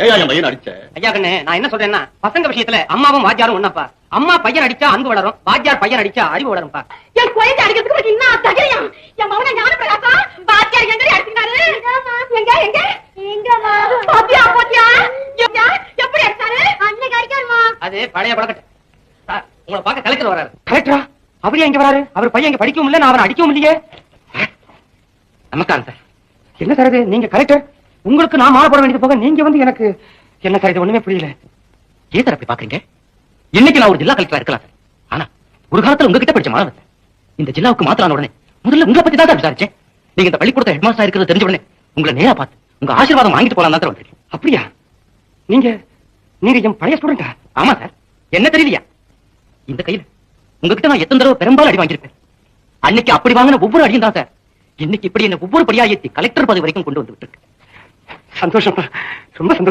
ஏயா என் பையன் அடிச்ச? ஐயா கண்ணு, நான் என்ன சொல்றேன்னா, பசங்க விஷயத்துல அம்மாவும் வாத்தியாரும் ஒண்ணாப்பா. அம்மா பையன் அடிச்சா அன்பு வளரும், வாத்தியார் பையன் அடிச்சா அறிவு வளரும்பா. என் குழந்தை அடிக்கிறதுக்கு என்ன தைரியம்? என் மகனை ஞான பிரகாசா வாத்தியார் எங்க அடிச்சாரு? எங்க எங்க எங்கமா? பாத்தியா பாத்தியா? எப்படி அடிச்சாரு? அன்னைக்கு அடிக்காருமா. அது பழைய பழக்கட்டு. சார், உங்களை பார்க்க கலெக்டர் வராரு. கலெக்டரா? அவரே எங்க வராரு? அவர் பையன் இங்க படிக்கவும் இல்ல, நான் அவரை அடிக்கவும் இல்லையே. நமஸ்காரம் சார். என்ன சார் இது? நீங்க கலெக்டர், உங்களுக்கு நான் மாற போட வேண்டியது போக நீங்க வந்து எனக்கு என்ன சார் இது? ஒண்ணுமே புரியல. ஏன் சார் அப்படி பாக்குறீங்க? இன்னைக்கு நான் ஒரு ஜில்லா கலெக்டரா இருக்கலாம் சார். ஆனா ஒரு காலத்துல உங்ககிட்ட படிச்ச மாணவன் சார். இந்த ஜில்லாவுக்கு மாத்திரான உடனே முதல்ல உங்களை பத்தி தான் சார் விசாரிச்சேன். நீங்க இந்த பள்ளிக்கூடத்தை ஹெட்மாஸ்டரா இருக்கிறது தெரிஞ்ச உடனே உங்களை நேரா பார்த்து உங்க ஆசீர்வாதம் வாங்கிட்டு போலாம் தான் சார் வந்திருக்கேன். அப்படியா? நீங்க நீங்க என் பழைய ஸ்டூடெண்டா? ஆமா சார். என்ன தெரியலையா? இந்த கையில உங்ககிட்ட நான் எத்தனை தடவை பெரும்பாலும் அடி வாங்கியிருப்பேன். அன்னைக்கு அப்படி வாங்கின ஒவ்வொரு அடியும் தான் சார் இன்னைக்கு இப்படி என்ன ஒவ்வொரு படியா ஏத்தி கலெக்டர் பதவி வரைக்கும் கொண்டு வந்து விட்டு. சந்தோஷம், ரொம்ப சந்தோஷம்.